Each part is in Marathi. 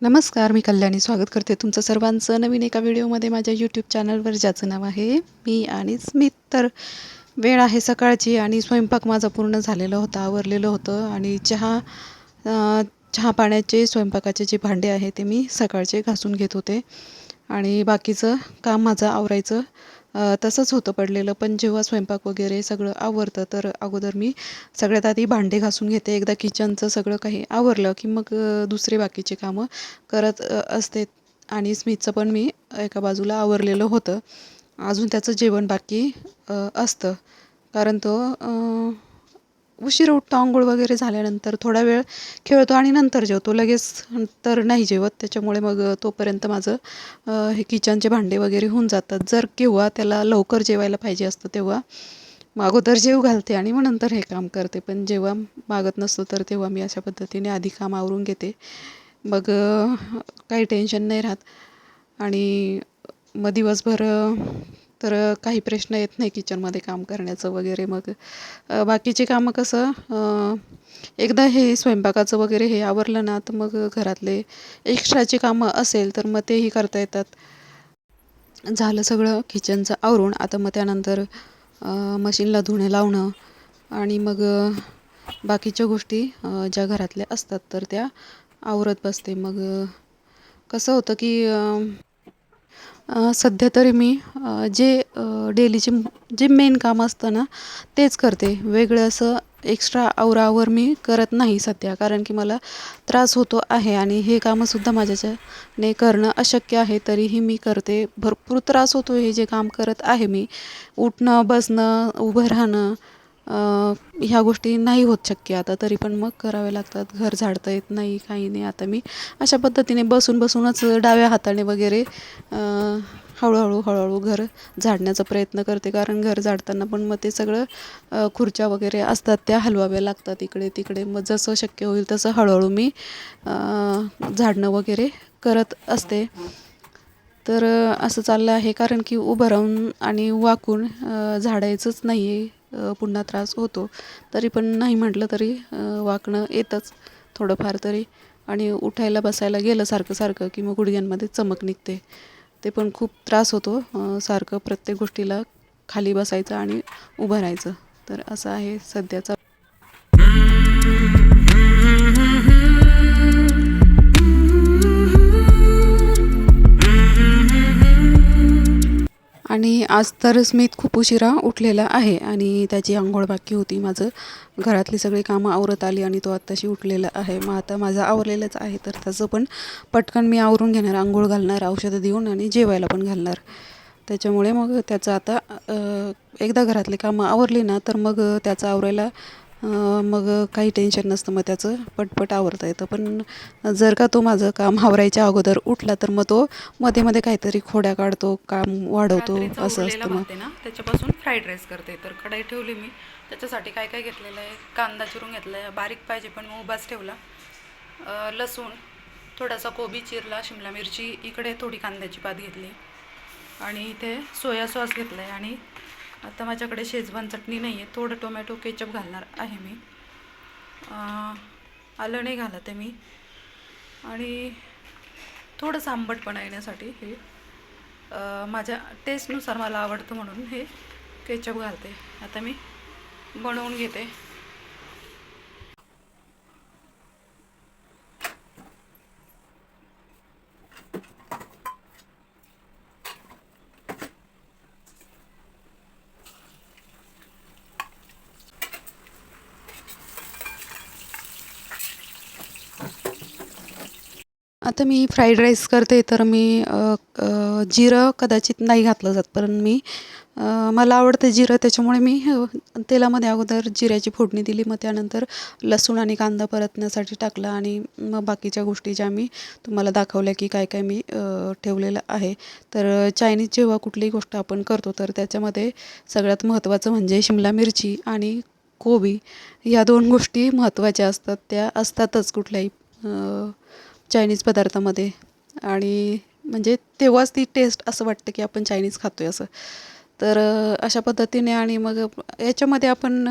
नमस्कार, मी कल्याणी स्वागत करते तुमचं सर्वांचं नवीन एका व्हिडिओमध्ये माझ्या यूट्यूब चॅनलवर, ज्याचं नाव आहे मी आणि स्मित. तर वेळ आहे सकाळची आणि स्वयंपाक माझा पूर्ण झालेला होता, आवरलेलं होतं. आणि चहा पाण्याचे स्वयंपाकाचे जे भांडे आहे ते मी सकाळचे घासून घेत होते आणि बाकीचं काम माझं आवरायचं तसंच होतं पडलेलं. पण जेव्हा स्वयंपाक वगैरे सगळं आवरतं तर अगोदर मी सगळ्यात आधी भांडे घासून घेते. एकदा किचनचं सगळं काही आवरलं की मग दुसरे बाकीचे कामं करत असते. आणि स्मितचं पण मी एका बाजूला आवरलेलं होतं. अजून त्याचं जेवण बाकी असतं, कारण तो उशिरा उठतो. अंघोळ वगैरे झाल्यानंतर थोडा वेळ खेळतो आणि नंतर जेवतो. लगेच तर नाही जेवत. त्याच्यामुळे मग तोपर्यंत माझं हे किचनचे भांडे वगैरे होऊन जातात. जर केव्हा त्याला लवकर जेवायला पाहिजे असतं तेव्हा मग अगोदर जेवू घालते आणि मग नंतर हे काम करते. पण जेव्हा मागत नसतो तर तेव्हा मी अशा पद्धतीने आधी काम आवरून घेते. मग काही टेन्शन नाही राहत. आणि मग दिवसभर तर काही प्रश्न येत नाही किचनमध्ये काम करण्याचं वगैरे. मग बाकीचे कामं कसं एकदा हे स्वयंपाकाचं वगैरे हे आवरलं ना, तर मग घरातले एक्स्ट्राचे कामं असेल तर मग तेही करता येतात. झालं सगळं किचनचं आवरून, आता मग त्यानंतर मशीनला धुणं लावणं आणि मग बाकीच्या गोष्टी ज्या घरातल्या असतात तर त्या आवरत बसते. मग कसं होतं की सध्या तरी मी जे डेलीचे जे मेन काम असतं ना तेच करते. वेगळं असं एक्स्ट्रा आवराआवर मी करत नाही सध्या, कारण की मला त्रास होतो आहे आणि हे कामंसुद्धा माझ्याच्याने करणं अशक्य आहे. तरीही मी करते. भरपूर त्रास होतो हे जे काम करत आहे मी. उठणं, बसणं, उभं राहणं, ह्या गोष्टी नाही होत शक्य आता, तरी पण मग कराव्या लागतात. घर झाडता येत नाही, काही नाही. आता मी अशा पद्धतीने बसूनच डाव्या हाताने वगैरे हळूहळू घर झाडण्याचा प्रयत्न करते. कारण घर झाडताना पण मग ते सगळं खुर्च्या वगैरे असतात त्या हलवाव्या लागतात इकडे तिकडे. मग जसं शक्य होईल तसं हळूहळू मी झाडणं वगैरे करत असते. तर असं चाललं आहे, कारण की उभं राहून आणि वाकून झाडायचंच नाही आहे. पुन्हा त्रास होतो. तरी पण नाही म्हटलं तरी वाकणं येतंच थोडंफार तरी. आणि उठायला बसायला गेलं सारखं की मग गुडघ्यांमध्ये चमक निघते. ते पण खूप त्रास होतो. सारखं प्रत्येक गोष्टीला खाली बसायचं आणि उभं राहायचं. तर असं आहे सध्याचा. आणि आज तर स्मित खूप उशिरा उठलेला आहे आणि त्याची अंघोळ बाकी होती. माझं घरातली सगळी कामं आवरत आली आणि तो आत्ताशी उठलेला आहे. मग आता माझं आवरलेलंच आहे तर त्याचं पण पटकन मी आवरून घेणार, अंघोळ घालणार, औषधं देऊन आणि जेवायला पण घालणार. त्याच्यामुळे मग त्याचं आता एकदा घरातली कामं आवरली ना तर मग त्याचं आवरायला मग काही टेन्शन नसतं. मग त्याचं पटपट आवरता येतं. पण जर का तो माझं काम आवरायच्या अगोदर उठला तर मग तो मध्ये काहीतरी खोड्या काढतो, काम वाढवतो, असं असतं. मग ना त्याच्यापासून फ्राईड राईस करते. तर कढई ठेवली मी. त्याच्यासाठी काय काय घेतलेलं आहे, कांदा चिरून घेतला आहे, बारीक पाहिजे पण मी उभाच ठेवला. लसूण, थोडासा कोबी चिरला, शिमला मिरची, इकडे थोडी कांद्याची पात घेतली आणि इथे सोया सॉस घेतला आहे. आणि आता माझ्याकडे शेजवान चटणी नाही आहे, थोडं टोमॅटो केचप घालणार आहे मी. आलं नाही घालत आहे मी. आणि थोडंसं आंबटपणा येण्यासाठी हे माझ्या टेस्टनुसार मला आवडतं म्हणून हे केचप घालते. आता मी बनवून घेते. आता मी फ्राईड राईस करते तर मी जिरं कदाचित नाही घातलं जात, पण मला आवडतं जिरं. त्याच्यामुळे मी तेलामध्ये अगोदर जिऱ्याची फोडणी दिली. मग त्यानंतर लसूण आणि कांदा परतण्यासाठी टाकला आणि मग बाकीच्या गोष्टी ज्या मी तुम्हाला दाखवल्या की काय काय मी ठेवलेलं आहे. तर चायनीज जेव्हा कुठलीही गोष्ट आपण करतो तर त्याच्यामध्ये सगळ्यात महत्त्वाचं म्हणजे शिमला मिरची आणि कोबी, ह्या दोन गोष्टी महत्त्वाच्या असतात. त्या असतातच कुठल्याही चायनीज पदार्थामध्ये. आणि म्हणजे तेव्हाच ती टेस्ट असं वाटतं की आपण चायनीज खातो आहे असं. तर अशा पद्धतीने आणि मग याच्यामध्ये आपण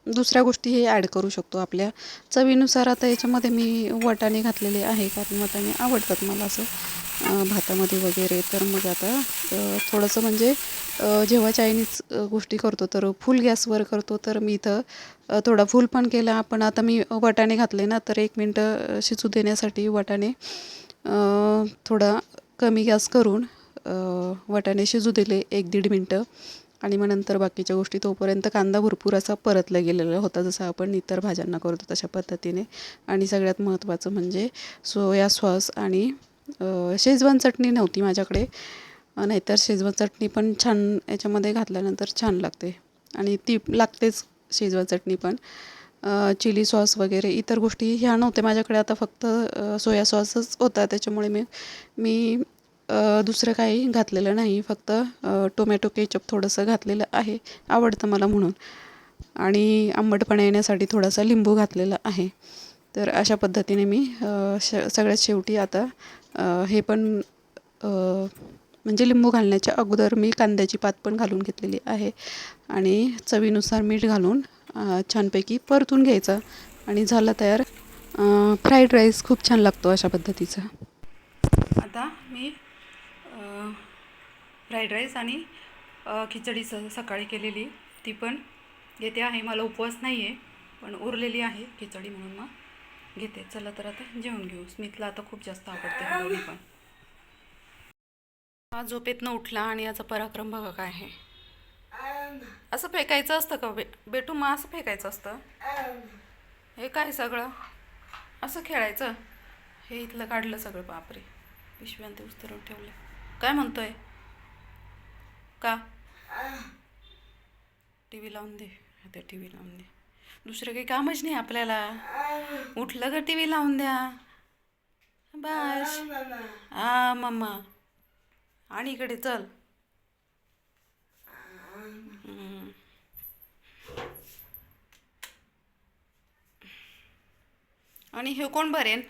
दुसऱ्या गोष्टीही ॲड करू शकतो आपल्या चवीनुसार. आता याच्यामध्ये मी वाटाणे घातलेले आहे, कारण वाटाणे आवडतात मला असं भातामध्ये वगैरे. तर मग आता थोडंसं म्हणजे जेव्हा चायनीज गोष्टी करतो तर फुल गॅसवर करतो, तर मी इथं थोडा फुल पण केला. पण आता मी वाटाणे घातले ना, तर 1 मिनटं शिजू देण्यासाठी वाटाणे थोडा कमी गॅस करून वाटाणे शिजू दिले 1-1.5 मिनटं. आणि मग नंतर बाकीच्या गोष्टी, तोपर्यंत कांदा भरपूर असा परतला गेलेला होता, जसं आपण इतर भाज्यांना करतो तशा पद्धतीने. आणि सगळ्यात महत्त्वाचं म्हणजे सोया सॉस आणि शेजवान चटणी नव्हती माझ्याकडे, नाहीतर शेजवान चटणी पण छान याच्यामध्ये घातल्यानंतर छान लागते. आणि ती लागतेच शेजवान चटणी पण. चिली सॉस वगैरे इतर गोष्टी ह्या नव्हत्या माझ्याकडे. आता फक्त सोया सॉसच होता, त्याच्यामुळे मी दुसरं काही घातलेलं नाही. फक्त टोमॅटो केचप थोडंसं घातलेलं आहे, आवडतं मला म्हणून. आणि आंबटपणा येण्यासाठी थोडासा लिंबू घातलेला आहे. तर अशा पद्धतीने मी सगळ्यात शेवटी आता हे पण म्हणजे लिंबू घालण्याच्या अगोदर मी कांद्याची पात पण घालून घेतलेली आहे. आणि चवीनुसार मीठ घालून छानपैकी परतून घ्यायचा आणि झालं तयार फ्राईड राईस. खूप छान लागतो अशा पद्धतीचा. आता मी फ्राईड राईस आणि खिचडी सकाळी केलेली ती पण घेते आहे. मला उपवास नाही आहे, पण उरलेली आहे खिचडी, म्हणून मग घेते. चला तर आता जेवण घेऊ. स्मितला आता खूप जास्त आवडते हे दोन्ही पण. हा झोपेतनं उठला आणि याचा पराक्रम बघा काय आहे. असं फेकायचं असतं का बेटू? मग असं फेकायचं असतं हे काय सगळं? असं खेळायचं? हे इथलं काढलं सगळं. बापरे, पिशव्यान ते उस्तरून ठेवलं. काय म्हणतोय? का? टी व्ही लावून दे. आता टी व्ही लावून दे. दुसरं काही कामच नाही आपल्याला. उठलं का टी व्ही लावून द्या. बस. हा मम्मा. आणि इकडे चल. आणि हे कोण भरेन?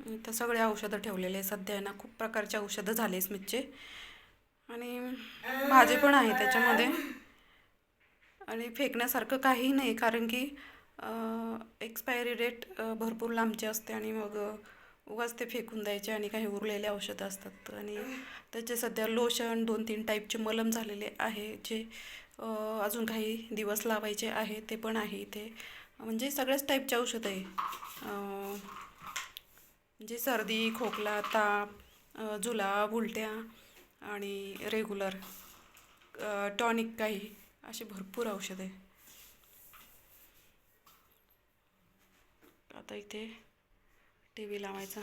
इथं सगळे औषधं ठेवलेले सध्या आहे ना. खूप प्रकारचे औषधं झाले स्मितचे. आणि भाजी पण आहे त्याच्यामध्ये. आणि फेकण्यासारखं काही नाही, कारण की एक्सपायरी डेट भरपूर लांबची असते. आणि मग उगाच ते फेकून द्यायचे आणि काही उरलेले औषधं असतात. आणि त्याचे सध्या लोशन 2-3 टाईपचे मलम झालेले आहे, जे अजून काही दिवस लावायचे आहे, ते पण आहे इथे. म्हणजे सगळ्याच टाईपचे औषधं आहे. म्हणजे सर्दी, खोकला, ताप, जुलाब, उलट्या आणि रेग्युलर टॉनिक, काही असे भरपूर औषध आहे. आता इथे टी व्ही लावायचा.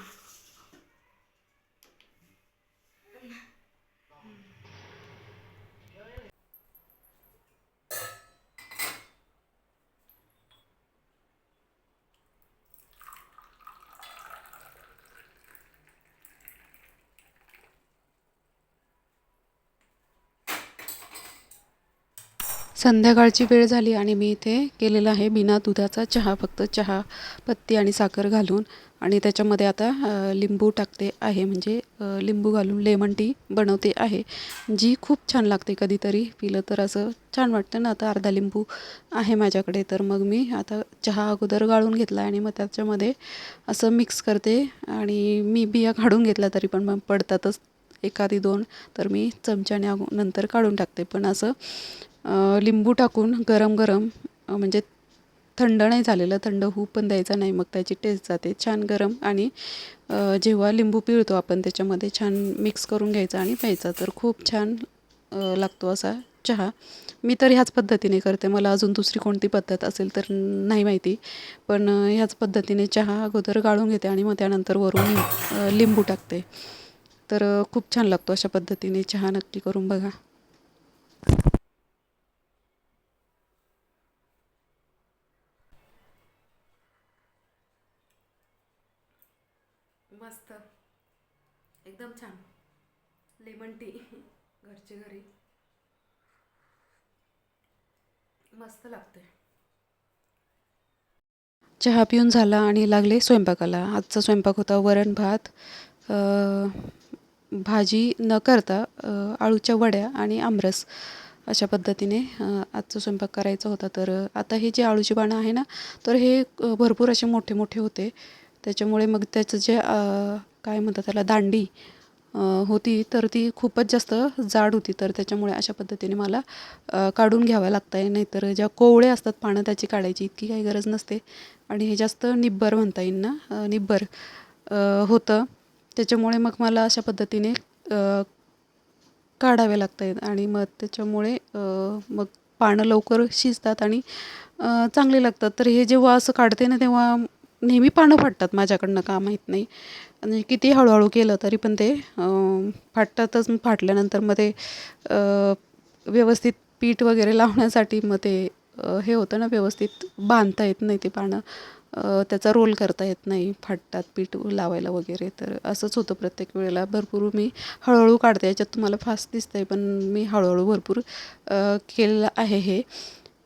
संध्याकाळची वेळ झाली आणि मी इथे केलेला आहे बिना दुधाचा चहा, फक्त चहा पत्ती आणि साखर घालून. आणि त्याच्यामध्ये आता लिंबू टाकते आहे, म्हणजे लिंबू घालून लेमन टी बनवते आहे, जी खूप छान लागते. कधीतरी पिलं तर असं छान वाटतं ना. आता अर्धा लिंबू आहे माझ्याकडे, तर मग मी आता चहा अगोदर गाळून घेतला आणि मग त्याच्यामध्ये असं मिक्स करते. आणि मी बिया काढून घेतल्या तरी पण मग पडतातच एखादी 2, तर मी चमच्याने नंतर काढून टाकते. पण असं लिंबू टाकून गरम गरम, म्हणजे थंड नाही झालेलं, थंड होऊ पण द्यायचा नाही, मग त्याची टेस्ट जाते छान गरम. आणि जेव्हा लिंबू पिळतो आपण त्याच्यामध्ये छान मिक्स करून घ्यायचा आणि प्यायचा, तर खूप छान लागतो असा चहा. मी तर ह्याच पद्धतीने करते. मला अजून दुसरी कोणती पद्धत असेल तर नाही माहिती, पण ह्याच पद्धतीने चहा अगोदर गाळून घेते आणि मग त्यानंतर वरून लिंबू टाकते. तर खूप छान लागतो. अशा पद्धतीने चहा नक्की करून बघा. मस्त, एकदम छान लेमन टी, घरच्या घरी मस्त लागते. चहा पिऊन झाला आणि लागले स्वयंपाकाला. आजचा स्वयंपाक होता वरण भात, भाजी न करता आळूच्या वड्या आणि आमरस अशा पद्धतीने आजचा स्वयंपाक करायचा होता. तर आता हे जे आळूची पानं आहे ना, तर हे भरपूर असे मोठे मोठे होते. त्याच्यामुळे मग त्याचं जे काय म्हणतात त्याला दांडी होती, तर ती खूपच जास्त जाड होती. तर त्याच्यामुळे अशा पद्धतीने मला काढून घ्यावं लागतं आहे. नाहीतर ज्या कोवळे असतात पानं त्याची काढायची इतकी काही गरज नसते. आणि हे जास्त निब्बर म्हणता येईल ना, निब्बर होतं. त्याच्यामुळे मग मला अशा पद्धतीने काढावे लागत आहेत. आणि मग त्याच्यामुळे मग पानं लवकर शिजतात आणि चांगले लागतात. तर हे जेव्हा असं काढते ना, तेव्हा नेहमी पानं फाटतात माझ्याकडनं, का माहीत नाही. आणि किती हळूहळू केलं तरी पण ते फाटतातच. फाटल्यानंतर मग ते व्यवस्थित पीठ वगैरे लावण्यासाठी मग ते हे होतं ना, व्यवस्थित बांधता येत नाही ते पानं, त्याचा रोल करता येत नाही, फाटतात पीठ लावायला वगैरे. तर असंच होतं प्रत्येक वेळेला. भरपूर मी हळूहळू काढते. याच्यात तुम्हाला फास्ट दिसतं आहे, पण मी हळूहळू भरपूर केलेलं आहे हे.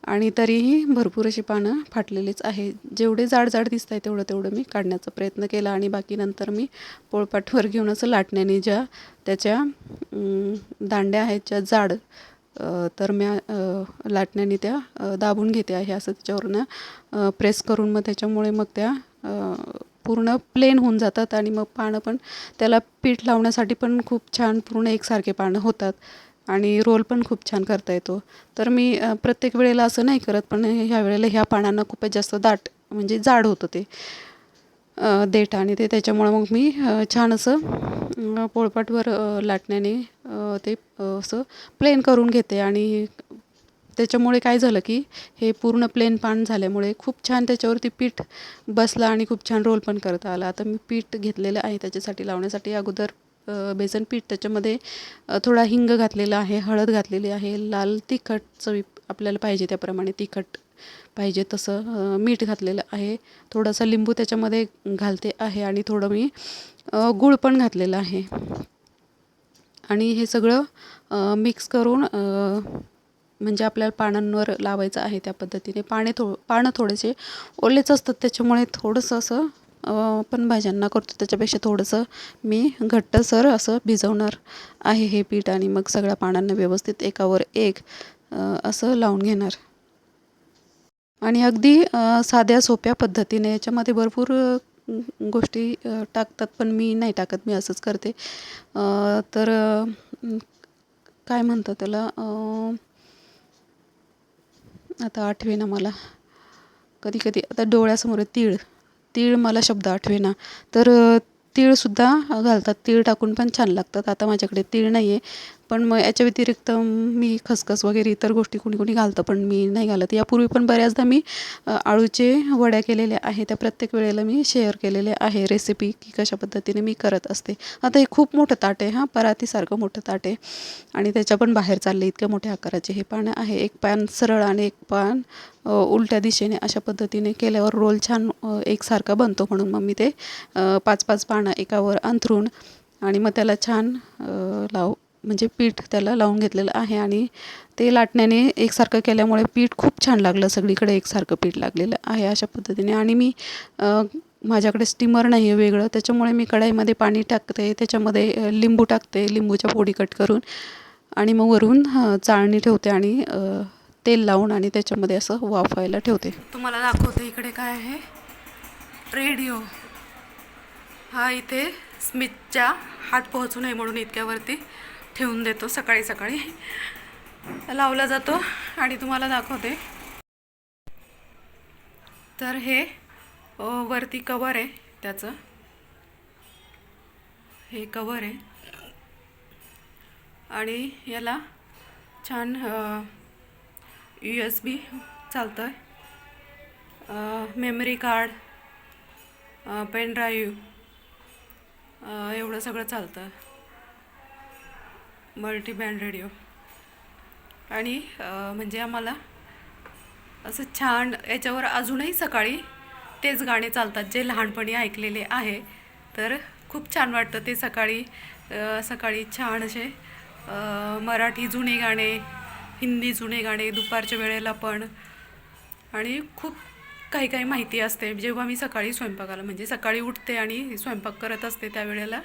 आणि तरीही भरपूर अशी पानं फाटलेलीच आहे. जेवढे जाड जाड दिसत आहे तेवढं मी काढण्याचा प्रयत्न केला. आणि बाकी नंतर मी पोळपाटवर घेऊन असं लाटण्याने ज्या त्याच्या दांड्या आहेत ज्या जाड, तर मी लाटण्याने त्या दाबून घेते आहे असं त्याच्यावरनं प्रेस करून. मग त्याच्यामुळे मग त्या पूर्ण प्लेन होऊन जातात. आणि मग पानं पण त्याला पीठ लावण्यासाठी पण खूप छान पूर्ण एकसारखे पानं होतात. आणि रोल पण खूप छान करता येतो. तर मी प्रत्येक वेळेला असं नाही करत, पण ह्या वेळेला ह्या पानांना खूपच जास्त दाट म्हणजे जाड होतं ते देठ. आणि ते त्याच्यामुळं मग मी छान असं पोळपाटवर लाटण्याने ते असं प्लेन करून घेते. आणि त्याच्यामुळे काय झालं की हे पूर्ण प्लेन पान झाल्यामुळे खूप छान त्याच्यावरती पीठ बसलं आणि खूप छान रोल पण करता आला. आता मी पीठ घेतलेलं आहे त्याच्यासाठी लावण्यासाठी. अगोदर बेसन पीठ, त्याच्यामध्ये थोडा हिंग घातलेला आहे, हळद घातलेली आहे, लाल तिखट चवी आपल्याला पाहिजे त्याप्रमाणे तिखट पाहिजे तसं मीठ घातलेलं आहे, थोडासा लिंबू त्याच्यामध्ये घालते आहे आणि थोडं मी गूळ पण घातलेलं आहे. आणि हे सगळं मिक्स करून म्हणजे आपल्याला पानांवर लावायचं आहे त्या पद्धतीने. पानं थोडेसे ओलेच असतात, त्याच्यामुळे थोडंसं असं पण भाज्यांना करतो त्याच्यापेक्षा थोडंसं मी घट्टसर असं भिजवणार आहे हे पीठ. आणि मग सगळ्या पानांना व्यवस्थित एकावर एक असं लावून घेणार. आणि अगदी साध्या सोप्या पद्धतीने याच्यामध्ये भरपूर गोष्टी टाकतात, पण मी नाही टाकत, मी असंच करते. तर काय म्हणतात त्याला, आता आठवेना मला. कधी कधी आता डोळ्यासमोर आहे तीळ मला शब्द आठवेना. तर तीळसुद्धा घालतात, तीळ टाकून पण छान लागतात. आता माझ्याकडे तीळ नाही आहे, पण मग याच्या व्यतिरिक्त मी खसखस वगैरे इतर गोष्टी कोणी घालतं, पण मी नाही घालत. यापूर्वी पण बऱ्याचदा मी आळूचे वड्या केलेल्या आहे, त्या प्रत्येक वेळेला मी शेअर केलेले आहे रेसिपी की कशा पद्धतीने मी करत असते. आता हे खूप मोठं ताट आहे, परातीसारखं मोठं ताट आहे आणि त्याच्या पण बाहेर चालले इतक्या मोठ्या आकाराचे हे पानं आहे. एक पान सरळ आणि एक पान उलट्या दिशेने अशा पद्धतीने केल्यावर रोल छान एकसारखा बनतो. म्हणून मग मी ते 5-5 पानं एकावर अंथरून आणि मग त्याला छान म्हणजे पीठ त्याला लावून घेतलेलं आहे. आणि ते लाटण्याने एकसारखं केल्यामुळे पीठ खूप छान लागलं, सगळीकडे एकसारखं पीठ लागलेलं आहे अशा पद्धतीने. आणि मी माझ्याकडे स्टीमर नाही आहे वेगळं, त्याच्यामुळे मी कढईमध्ये पाणी टाकते, त्याच्यामध्ये लिंबू टाकते, लिंबूच्या फोडी कट करून, आणि मग वरून चाळणी ठेवते आणि तेल लावून आणि त्याच्यामध्ये असं वाफायला ठेवते. तुम्हाला दाखवते इकडे काय आहे. रेडिओ हा इथे स्मितच्या हात पोहोचू नये म्हणून इतक्यावरती ठेवून देतो, सकाळी सकाळी लावला जातो. आणि तुम्हाला दाखवते, तर हे वरती कवर आहे त्याचं, हे कवर आहे. आणि याला छान USB चालतं आहे, मेमरी कार्ड, पेन ड्राईव्ह, एवढं सगळं चालतं, मल्टीबँड रेडिओ. आणि म्हणजे आम्हाला असं छान याच्यावर अजूनही सकाळी तेच गाणे चालतात जे लहानपणी ऐकलेले आहे. तर खूप छान वाटतं ते सकाळी सकाळी छान असे मराठी जुने गाणे, हिंदी जुने गाणे दुपारच्या वेळेला पण. आणि खूप काही काही माहिती असते. जेव्हा मी सकाळी स्वयंपाकाला म्हणजे सकाळी उठते आणि स्वयंपाक करत असते त्यावेळेला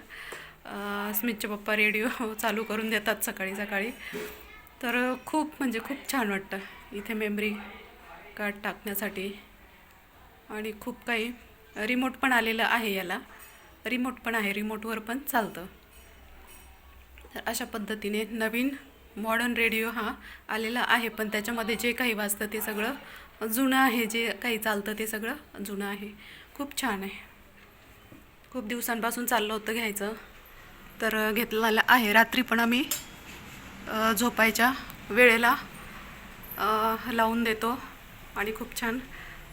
स्मितचे पप्पा रेडिओ चालू करून देतात सकाळी सकाळी. तर खूप म्हणजे खूप छान वाटतं. इथे मेमरी कार्ड टाकण्यासाठी आणि खूप काही रिमोट पण आलेलं आहे याला. रिमोट पण आहे, रिमोटवर पण चालतं. तर अशा पद्धतीने नवीन मॉडर्न रेडिओ हा आलेला आहे, पण त्याच्यामध्ये जे काही वाजतं ते सगळं जुनं आहे. जे काही चालतं ते सगळं जुनं आहे. खूप छान आहे. खूप दिवसांपासून चाललं होतं घ्यायचं, तर घेतलेलं आहे. रात्री पण आम्ही झोपायच्या वेळेला लावून देतो आणि खूप छान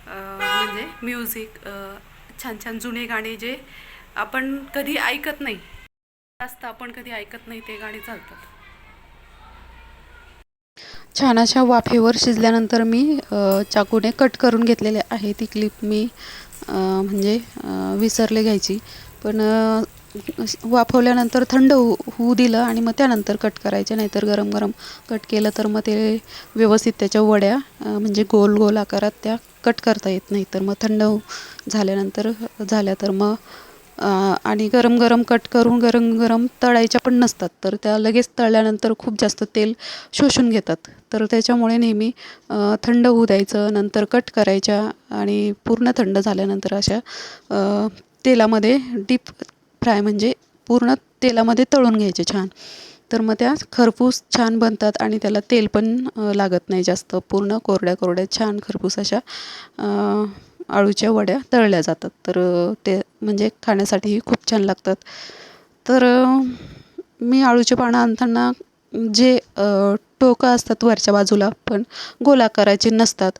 म्हणजे म्युझिक, छान छान जुने गाणे जे आपण कधी ऐकत नाही, जास्त आपण कधी ऐकत नाही ते गाणे चालतात. छान अशा वाफेवर शिजल्यानंतर मी चाकूने कट करून घेतलेले आहे. ती क्लिप मी म्हणजे विसरले घ्यायची, पण वाफवल्यानंतर थंड होऊ दिलं आणि मग त्यानंतर कट करायचे. नाहीतर गरम गरम कट केलं तर मग ते व्यवस्थित त्याच्या वड्या म्हणजे गोल गोल आकारात त्या कट करता येत नाही. तर मग थंड झाल्यानंतर झाल्या तर मग आणि गरम गरम कट करून गरम गरम तळायच्या पण नसतात, तर त्या लगेच तळल्यानंतर खूप जास्त तेल शोषून घेतात. तर त्याच्यामुळे नेहमी थंड होऊ द्यायचं, नंतर कट करायच्या आणि पूर्ण थंड झाल्यानंतर अशा तेलामध्ये डीप फ्राय म्हणजे पूर्ण तेलामध्ये तळून घ्यायचे छान. तर मग त्या खरपूस छान बनतात आणि त्याला तेल पण लागत नाही जास्त. पूर्ण कोरड्या कोरड्या छान खरपूस अशा आळूच्या वड्या तळल्या जातात. तर ते म्हणजे खाण्यासाठीही खूप छान लागतात. तर मी आळूचे पानं आणताना जे टोकं असतात वरच्या बाजूला पण गोल आकाराचे नसतात,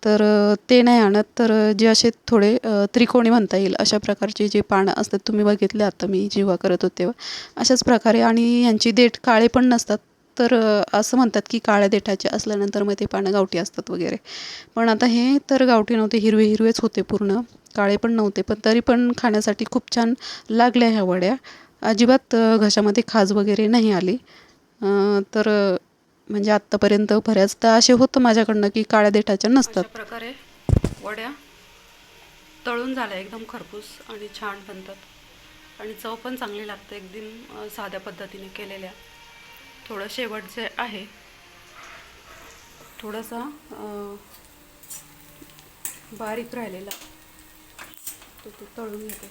तर ते नाही आणत. तर जे असे थोडे त्रिकोणी म्हणता येईल अशा प्रकारचे जे पानं असतात, तुम्ही बघितले आता मी जेव्हा करत होते तेव्हा अशाच प्रकारे. आणि यांची देठ काळे पण नसतात. तर असं म्हणतात की काळ्या देठाचे असल्यानंतर मग ते पानं गावठी असतात वगैरे, पण आता हे तर गावठी नव्हते, हिरवे हिरवेच होते पूर्ण, काळे पण नव्हते. पण तरी पण खाण्यासाठी खूप छान लागल्या ह्या वड्या. अजिबात घशामध्ये खाज वगैरे नाही आली. तर म्हणजे आत्तापर्यंत बऱ्याचदा असे होतं माझ्याकडनं की काळ्या देठाच्या नसतात. अशा प्रकारे वड्या तळून झाल्या एकदम खरपूस आणि छान बनतात आणि चव पण चांगली लागते एकदम साध्या पद्धतीने केलेल्या. थोडं शेवट जे आहे थोडासा बारीक राहिलेला तो तळून घेते.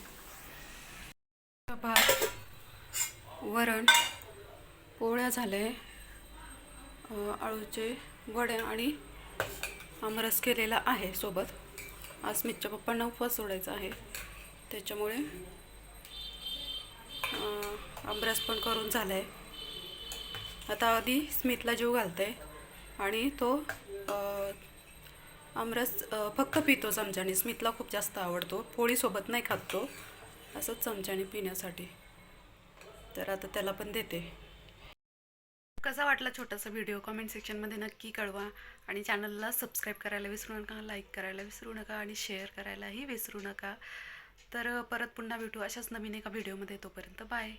भात, वरण, पोळ्या झाले, आळूचे वड्या आणि आमरस केलेला आहे सोबत. आज स्मितच्या पप्पांना उपवास सोडायचा आहे, त्याच्यामुळे आमरस पण करून झाला आहे. आता आधी स्मितला जीव घालते आणि तो आमरस फक्त पितो चमच्याने. स्मितला खूप जास्त आवडतो, पोळीसोबत नाही खात तो, असंच चमच्याने पिण्यासाठी. तर आता त्याला पण देते. कसा वाटला छोटासा व्हिडिओ कमेंट सेक्शनमध्ये नक्की कळवा आणि चॅनलला सबस्क्राईब करायला विसरू नका, लाईक करायला विसरू नका आणि शेअर करायलाही विसरू नका. तर परत पुन्हा भेटू अशाच नवीन एका व्हिडिओमध्ये. तोपर्यंत बाय.